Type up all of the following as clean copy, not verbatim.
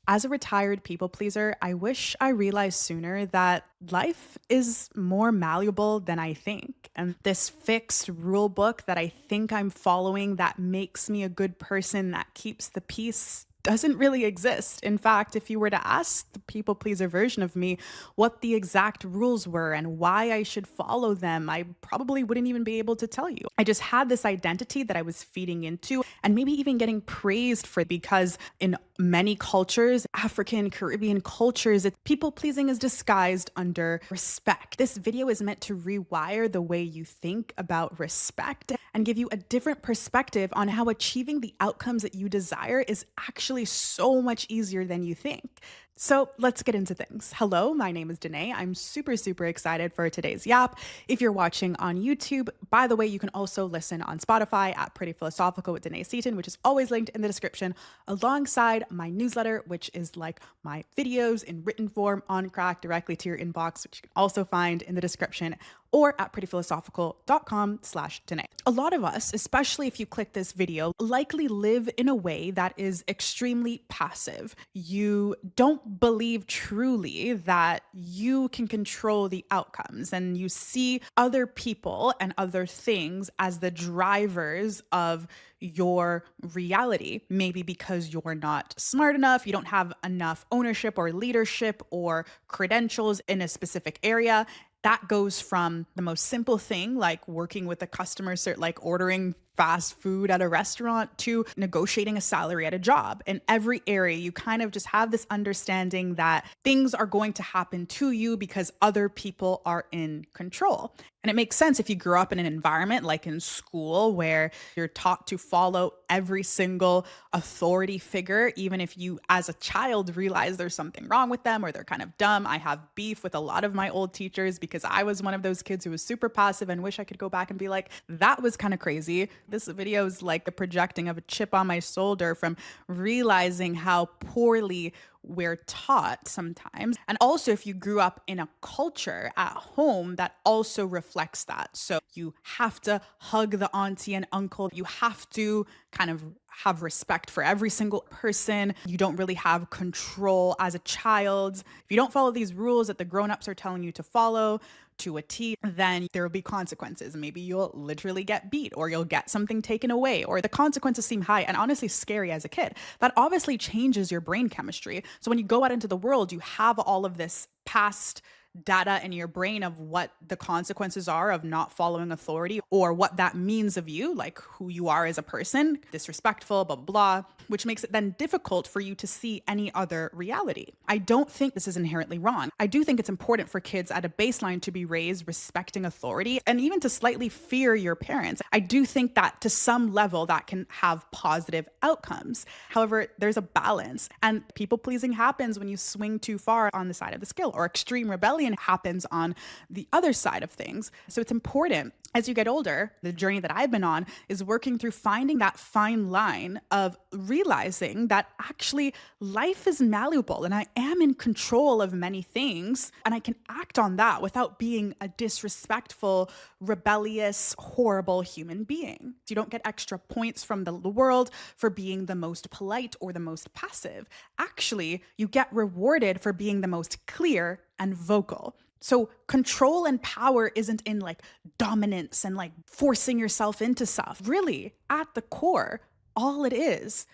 As a retired people pleaser, I wish I realized sooner that life is more malleable than I think. And this fixed rule book that I think I'm following that makes me a good person that keeps the peace doesn't really exist. In fact, if you were to ask the people pleaser version of me what the exact rules were and why I should follow them, I probably wouldn't even be able to tell you. I just had this identity that I was feeding into and maybe even getting praised for because in many cultures, African, Caribbean cultures, people pleasing is disguised under respect. This video is meant to rewire the way you think about respect and give you a different perspective on how achieving the outcomes that you desire is actually so much easier than you think. So let's get into things. Hello, my name is Danae. I'm super excited for today's yap. If you're watching on YouTube, by the way, you can also listen on Spotify at Pretty Philosophical with Danae Seaton, which is always linked in the description, alongside my newsletter, which is like my videos in written form on Crack directly to your inbox, which you can also find in the description or at prettyphilosophical.com/Danae. A lot of us, especially if you click this video, likely live in a way that is extremely passive. You don't believe truly that you can control the outcomes, and you see other people and other things as the drivers of your reality, maybe because you're not smart enough, you don't have enough ownership or leadership or credentials in a specific area. That goes from the most simple thing, like working with a customer, like ordering fast food at a restaurant, to negotiating a salary at a job. In every area, you kind of just have this understanding that things are going to happen to you because other people are in control. And it makes sense if you grew up in an environment like in school where you're taught to follow every single authority figure, even if you as a child realize there's something wrong with them or they're kind of dumb. I have beef with a lot of my old teachers because I was one of those kids who was super passive and wish I could go back and be like, that was kind of crazy. This video is like the projecting of a chip on my shoulder from realizing how poorly we're taught sometimes. And also, if you grew up in a culture at home that also reflects that. So you have to hug the auntie and uncle. You have to kind of have respect for every single person. You don't really have control as a child. If you don't follow these rules that the grown-ups are telling you to follow to a T, then there will be consequences. Maybe you'll literally get beat or you'll get something taken away, or the consequences seem high and honestly scary as a kid. That obviously changes your brain chemistry. So when you go out into the world, you have all of this past data in your brain of what the consequences are of not following authority or what that means of you, like who you are as a person, disrespectful, blah, blah, which makes it then difficult for you to see any other reality. I don't think this is inherently wrong. I do think it's important for kids at a baseline to be raised respecting authority and even to slightly fear your parents. I do think that to some level that can have positive outcomes. However, there's a balance, and people pleasing happens when you swing too far on the side of the scale, or extreme rebellion happens on the other side of things. So it's important as you get older. The journey that I've been on is working through finding that fine line of realizing that actually life is malleable and I am in control of many things, and I can act on that without being a disrespectful, rebellious, horrible human being. You don't get extra points from the world for being the most polite or the most passive. Actually, you get rewarded for being the most clear and vocal. So control and power isn't in like dominance and like forcing yourself into stuff. Really, at the core, all it is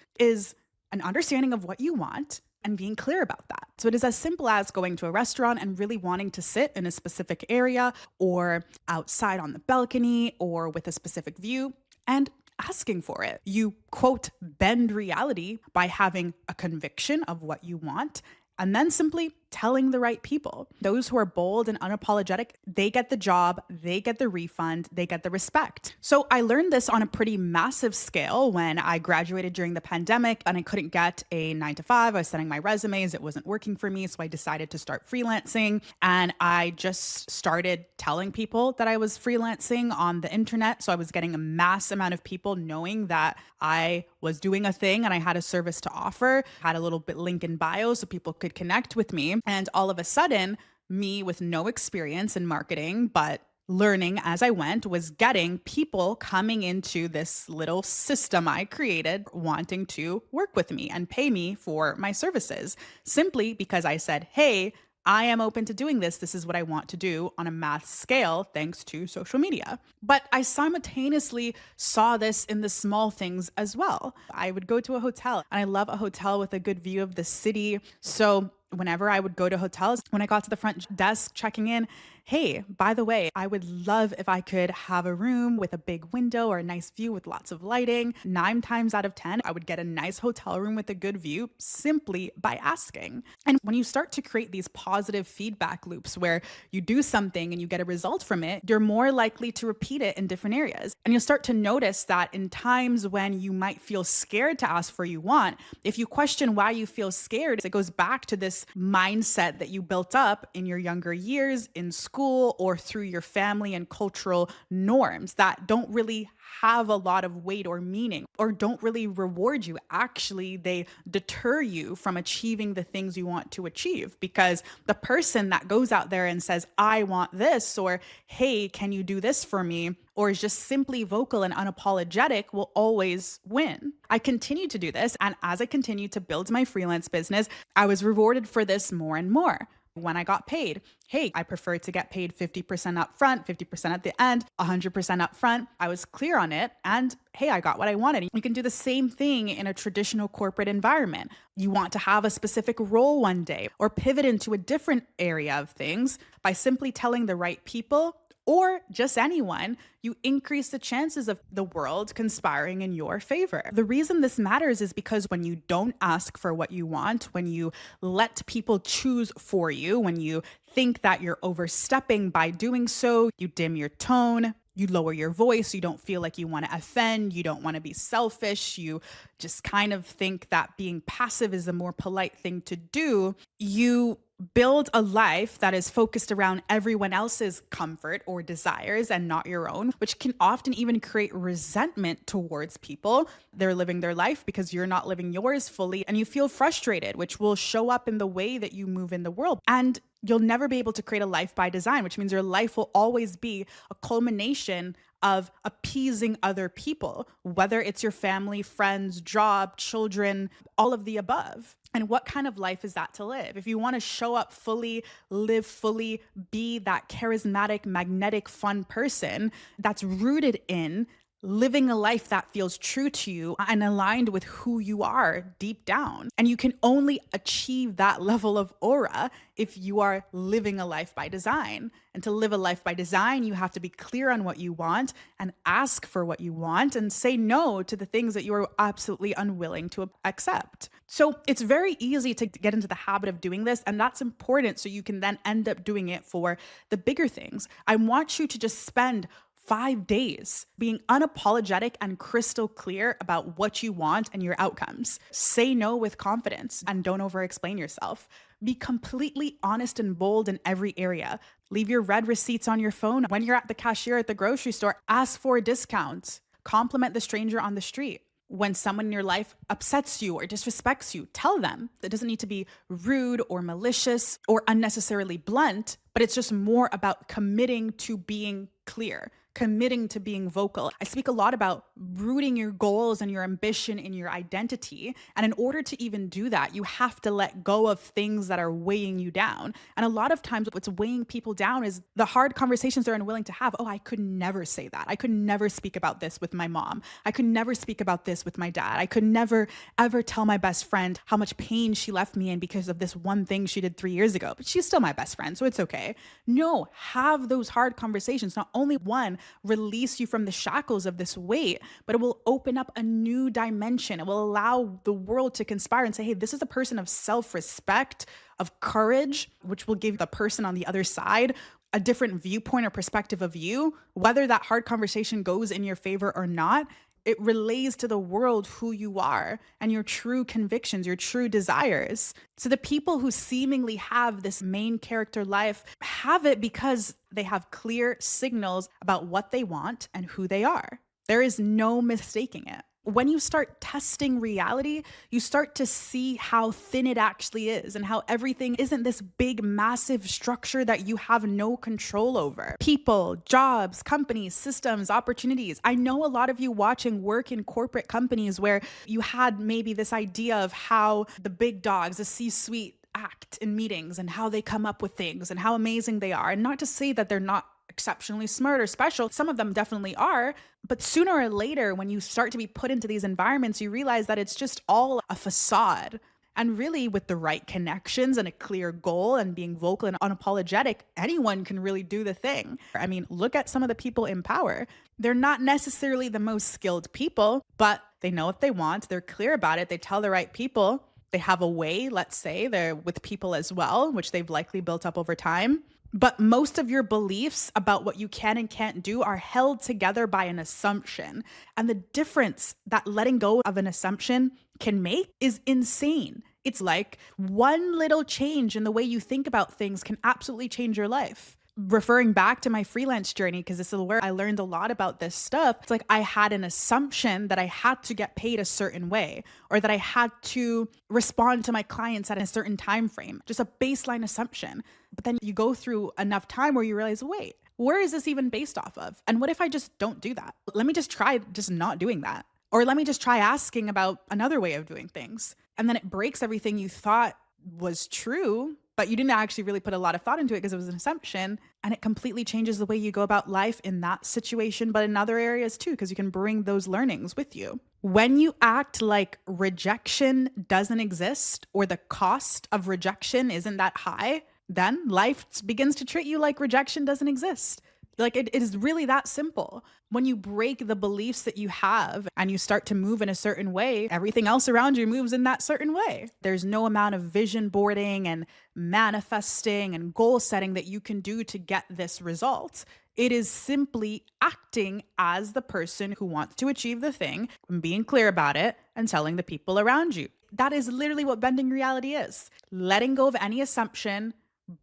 an understanding of what you want and being clear about that. So it is as simple as going to a restaurant and really wanting to sit in a specific area or outside on the balcony or with a specific view and asking for it. You, quote, bend reality by having a conviction of what you want and then simply telling the right people. Those who are bold and unapologetic, they get the job, they get the refund, they get the respect. So I learned this on a pretty massive scale when I graduated during the pandemic and I couldn't get a 9 to 5. I was sending my resumes, it wasn't working for me. So I decided to start freelancing, and I just started telling people that I was freelancing on the internet. So I was getting a mass amount of people knowing that I was doing a thing and I had a service to offer. I had a little bit link in bio so people could connect with me. And all of a sudden, me with no experience in marketing, but learning as I went was getting people coming into this little system I created wanting to work with me and pay me for my services simply because I said, hey, I am open to doing this. This is what I want to do on a math scale, thanks to social media. But I simultaneously saw this in the small things as well. I would go to a hotel, and I love a hotel with a good view of the city. So whenever I would go to hotels, when I got to the front desk checking in, hey, by the way, I would love if I could have a room with a big window or a nice view with lots of lighting. 9 times out of 10, I would get a nice hotel room with a good view simply by asking. And when you start to create these positive feedback loops where you do something and you get a result from it, you're more likely to repeat it in different areas. And you'll start to notice that in times when you might feel scared to ask for what you want, if you question why you feel scared, it goes back to this mindset that you built up in your younger years in school or through your family and cultural norms that don't really have a lot of weight or meaning or don't really reward you. Actually, they deter you from achieving the things you want to achieve because the person that goes out there and says, I want this, or hey, can you do this for me? Or is just simply vocal and unapologetic will always win. I continued to do this. And as I continued to build my freelance business, I was rewarded for this more and more. When I got paid, hey, I prefer to get paid 50% upfront, 50% at the end, 100% upfront. I was clear on it. And hey, I got what I wanted. You can do the same thing in a traditional corporate environment. You want to have a specific role one day or pivot into a different area of things by simply telling the right people or just anyone, you increase the chances of the world conspiring in your favor. The reason this matters is because when you don't ask for what you want, when you let people choose for you, when you think that you're overstepping by doing so, you dim your tone, you lower your voice, you don't feel like you want to offend, you don't want to be selfish, you just kind of think that being passive is a more polite thing to do, you build a life that is focused around everyone else's comfort or desires and not your own, which can often even create resentment towards people. They're living their life because you're not living yours fully, and you feel frustrated, which will show up in the way that you move in the world. And you'll never be able to create a life by design, which means your life will always be a culmination of appeasing other people, whether it's your family, friends, job, children, all of the above. And what kind of life is that to live? If you want to show up fully, live fully, be that charismatic, magnetic, fun person that's rooted in living a life that feels true to you and aligned with who you are deep down. And you can only achieve that level of aura if you are living a life by design. And to live a life by design, you have to be clear on what you want and ask for what you want and say no to the things that you are absolutely unwilling to accept. So it's very easy to get into the habit of doing this, and that's important so you can then end up doing it for the bigger things. I want you to just spend 5 days being unapologetic and crystal clear about what you want and your outcomes. Say no with confidence and don't over-explain yourself. Be completely honest and bold in every area. Leave your red receipts on your phone. When you're at the cashier at the grocery store, ask for a discount. Compliment the stranger on the street. When someone in your life upsets you or disrespects you, tell them. It doesn't need to be rude or malicious or unnecessarily blunt, but it's just more about committing to being clear, committing to being vocal. I speak a lot about rooting your goals and your ambition in your identity. And in order to even do that, you have to let go of things that are weighing you down. And a lot of times what's weighing people down is the hard conversations they're unwilling to have. Oh, I could never say that. I could never speak about this with my mom. I could never speak about this with my dad. I could never, ever tell my best friend how much pain she left me in because of this one thing she did 3 years ago. But she's still my best friend, so it's okay. No, have those hard conversations. Not only one, release you from the shackles of this weight, but it will open up a new dimension. It will allow the world to conspire and say, hey, this is a person of self-respect, of courage, which will give the person on the other side a different viewpoint or perspective of you. Whether that hard conversation goes in your favor or not, it relays to the world who you are and your true convictions, your true desires. So the people who seemingly have this main character life have it because they have clear signals about what they want and who they are. There is no mistaking it. When you start testing reality, you start to see how thin it actually is and how everything isn't this big, massive structure that you have no control over. People, jobs, companies, systems, opportunities. I know a lot of you watching work in corporate companies where you had maybe this idea of how the big dogs, the C-suite, act in meetings and how they come up with things and how amazing they are. And not to say that they're not exceptionally smart or special. Some of them definitely are. But sooner or later, when you start to be put into these environments, you realize that it's just all a facade. And really, with the right connections and a clear goal and being vocal and unapologetic, anyone can really do the thing. I mean, look at some of the people in power. They're not necessarily the most skilled people, but they know what they want. They're clear about it. They tell the right people. They have a way, let's say, they're with people as well, which they've likely built up over time. But most of your beliefs about what you can and can't do are held together by an assumption. And the difference that letting go of an assumption can make is insane. It's like one little change in the way you think about things can absolutely change your life. Referring back to my freelance journey, because this is where I learned a lot about this stuff. It's like I had an assumption that I had to get paid a certain way, or that I had to respond to my clients at a certain time frame, just a baseline assumption. But then you go through enough time where you realize, wait, where is this even based off of? And what if I just don't do that? Let me just try just not doing that. Or let me just try asking about another way of doing things. And then it breaks everything you thought was true, but you didn't actually really put a lot of thought into it because it was an assumption. And it completely changes the way you go about life in that situation, but in other areas too, because you can bring those learnings with you. When you act like rejection doesn't exist or the cost of rejection isn't that high, then life begins to treat you like rejection doesn't exist. Like it is really that simple. When you break the beliefs that you have and you start to move in a certain way, everything else around you moves in that certain way. There's no amount of vision boarding and manifesting and goal setting that you can do to get this result. It is simply acting as the person who wants to achieve the thing and being clear about it and telling the people around you. That is literally what bending reality is. Letting go of any assumption,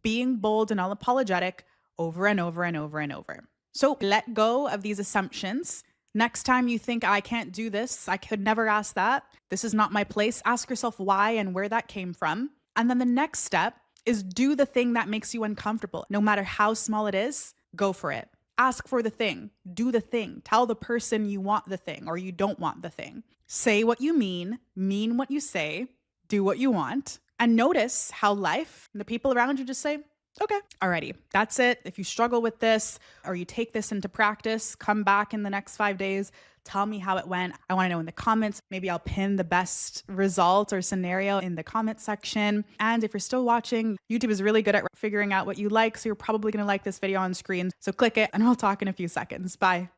being bold and unapologetic over and over and over and over. So let go of these assumptions. Next time you think, I can't do this, I could never ask that, this is not my place, ask yourself why and where that came from. And then the next step is do the thing that makes you uncomfortable. No matter how small it is, go for it. Ask for the thing, do the thing, tell the person you want the thing or you don't want the thing. Say what you mean what you say, do what you want, and notice how life and the people around you just say, okay, alrighty, that's it. If you struggle with this or you take this into practice, come back in the next 5 days. Tell me how it went. I want to know in the comments. Maybe I'll pin the best result or scenario in the comment section. And if you're still watching, YouTube is really good at figuring out what you like. So you're probably going to like this video on screen. So click it and I'll talk in a few seconds. Bye.